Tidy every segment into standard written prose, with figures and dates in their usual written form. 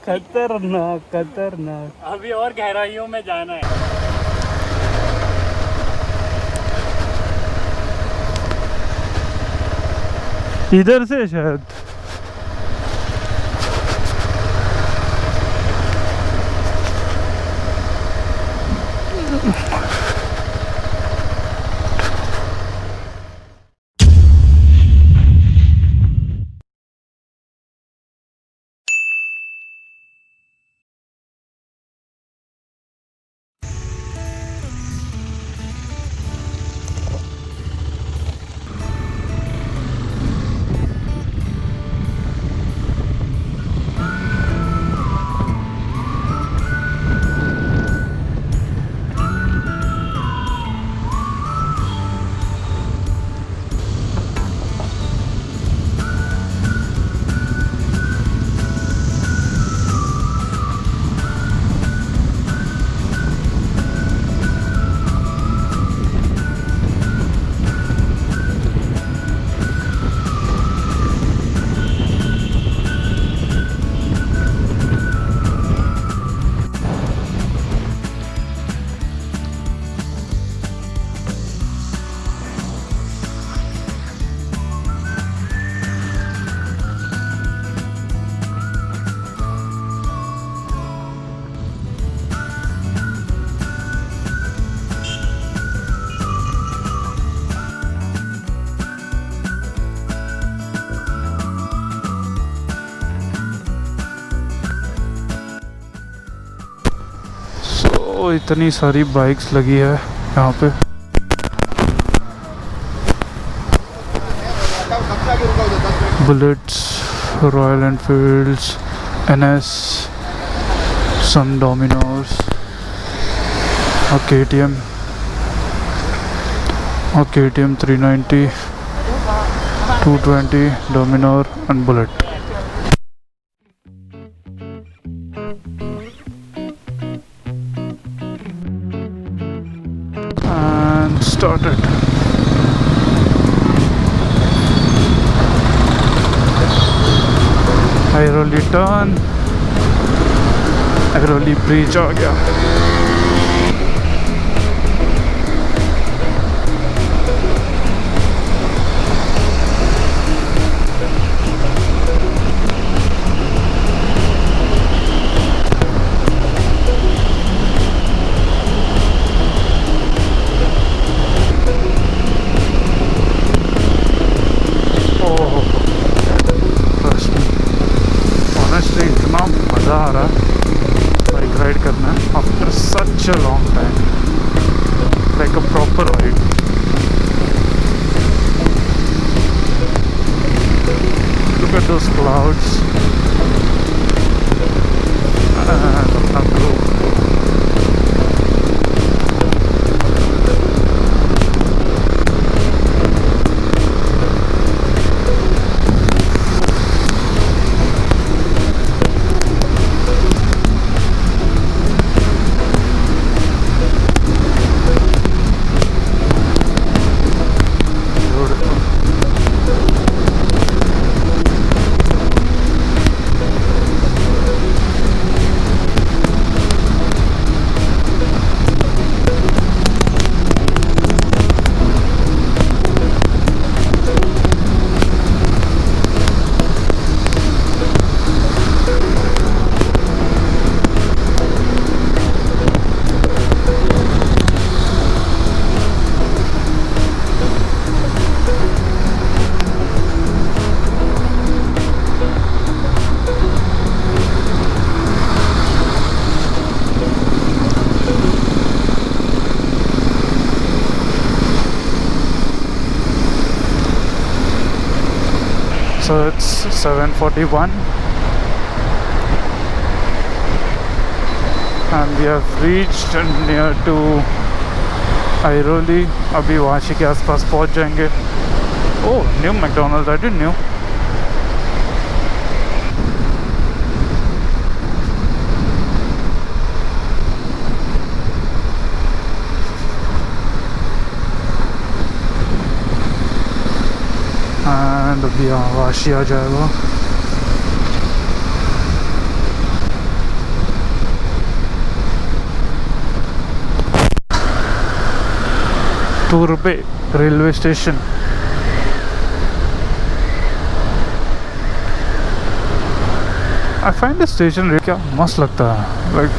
खतरनाक खतरनाक। अभी और गहराइयों में जाना है। इधर से शायद। इतनी सारी बाइक्स लगी है यहाँ पे। Bullets, royal Enfields, NS, some Dominos, a KTM 390, 220, Dominar and Bullet. And started. I really turn, I really breach आ गया। मज़ा आ रहा है बाइक राइड करना after such a long time, like a proper ride. Look at those clouds अपना group. So it's 7:41 and we have reached near to Airoli। अभी वाशी के आसपास पहुंच जाएंगे। Oh, new McDonald's, I didn't know। And अभी वाशी आ जाएगा। टूरबे railway station. I find the station क्या मस्त लगता है, लाइक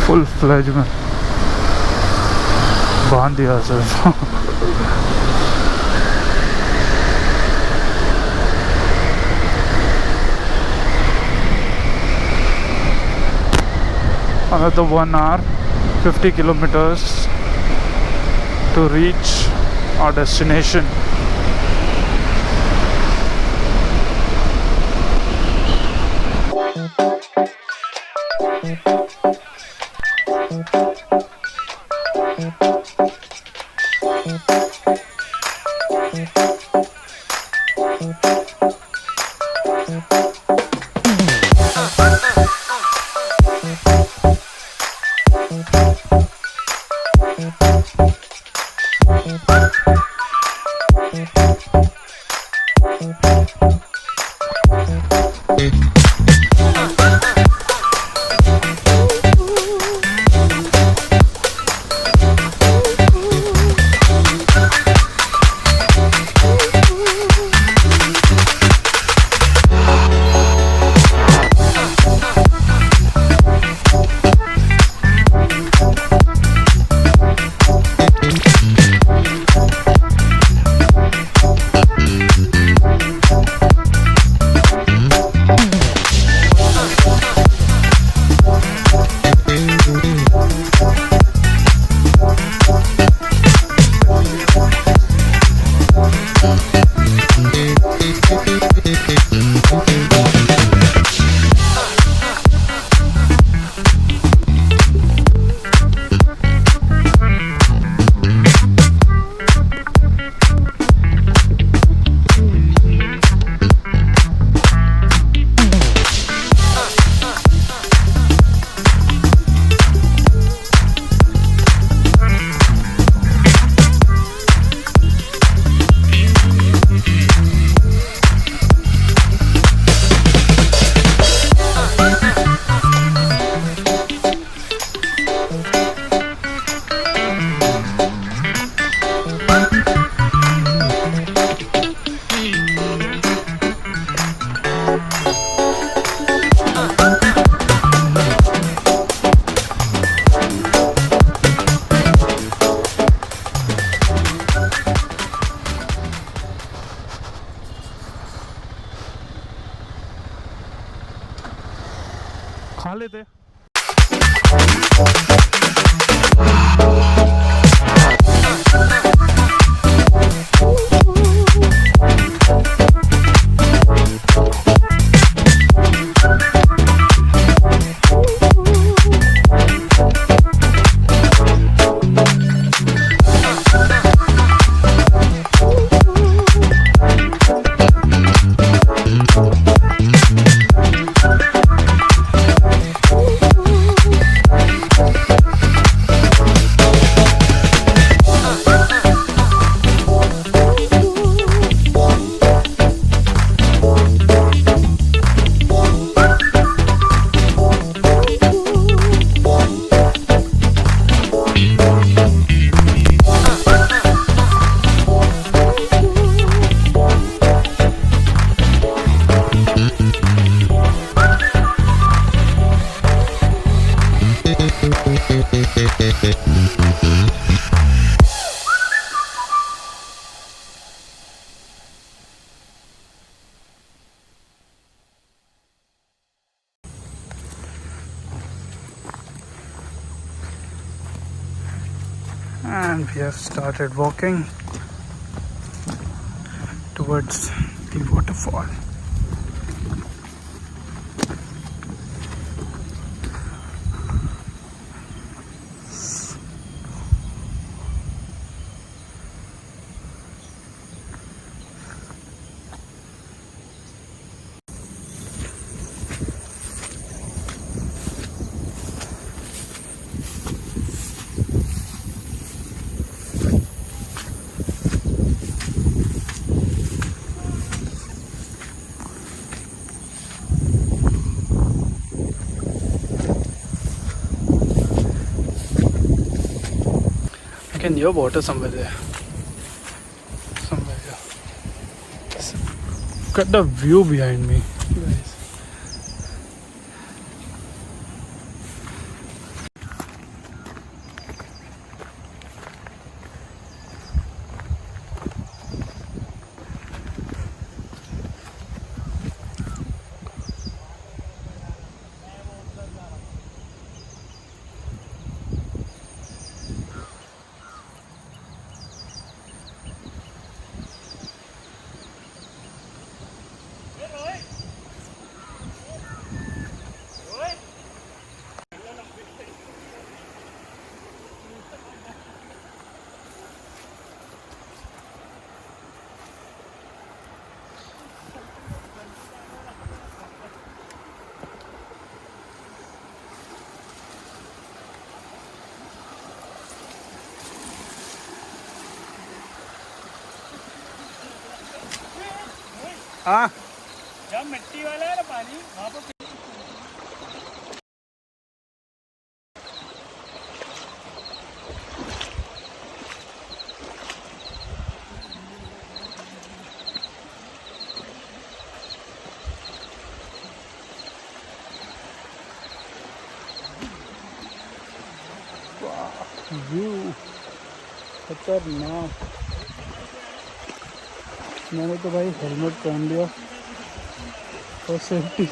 फुल फ्लैज में बांध दिया सिर्फ. Another 1 hour, 50 kilometers to reach our destination. खा लेते. And we have started walking towards the waterfall. I can hear water somewhere there. Look at the view behind me, guys. हाँ जब मिट्टी वाला है ना पानी वहाँ पर व्यू खतरनाक। मैंने तो भाई हेलमेट पहन लिया और safety.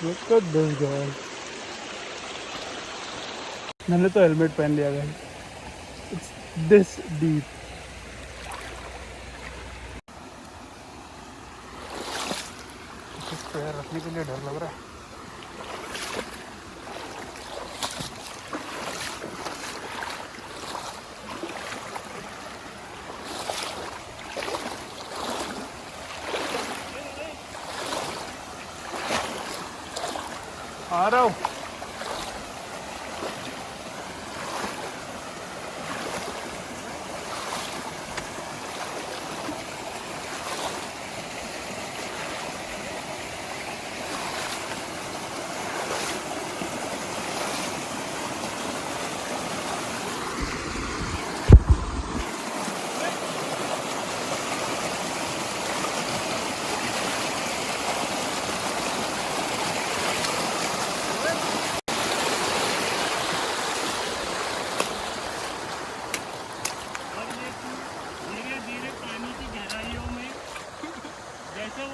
Look at this guy. मैंने तो हेलमेट पहन लिया भाई। It's this deep. इसको यार रखने के लिए डर लग रहा है। आ रहा हूँ।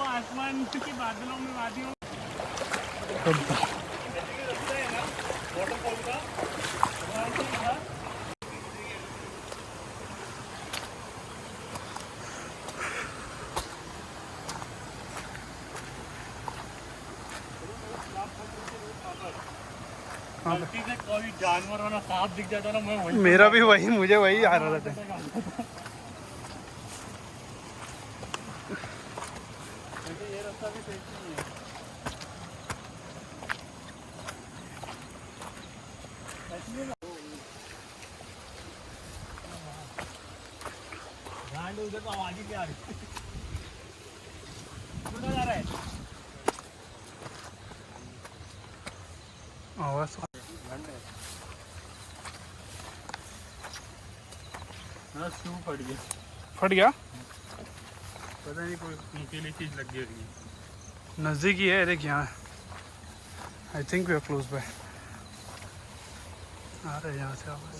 आसमान के बादलों में वादियों वाटरफॉल का गलती से कोई जानवर वाला सांप दिख जाता ना मैं मेरा भी वही, मुझे वही आ रहा था। ये रास्ता भी सही नहीं है। उधर तो आवाज ही क्या आ रही जा रहा है आवाज शू फट गया। फट गया? पता नहीं कोई नुकीली चीज लग गई होगी। नजदीक ही है, देख यहाँ। I think we are close by. आ रहे यहाँ से आवाज।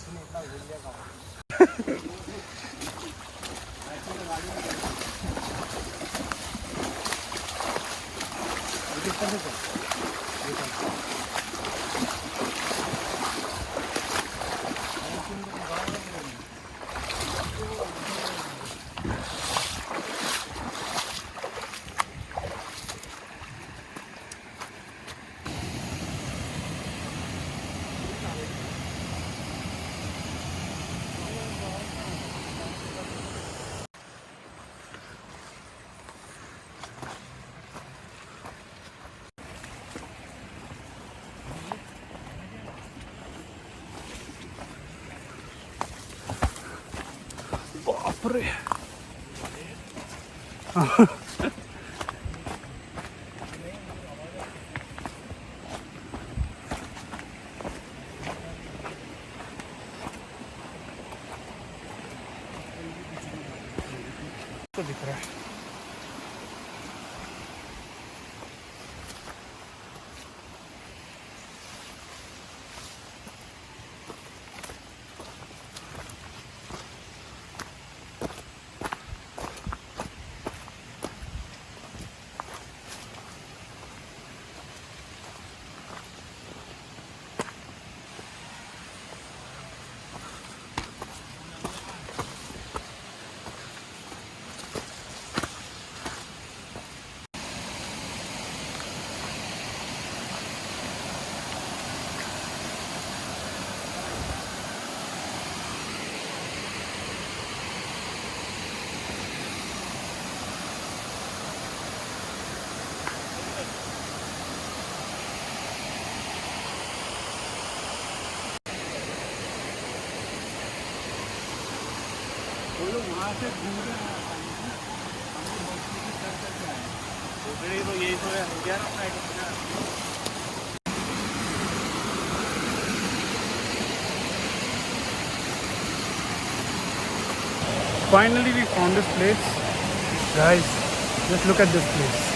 बाप रे। तो दिख रहा है। वहाँ से घूम रहे हैं हमने बस्ती की सर करके आए तो यही तो है हो गया ना अपना एक Finally we found this place. Guys, just look at this place.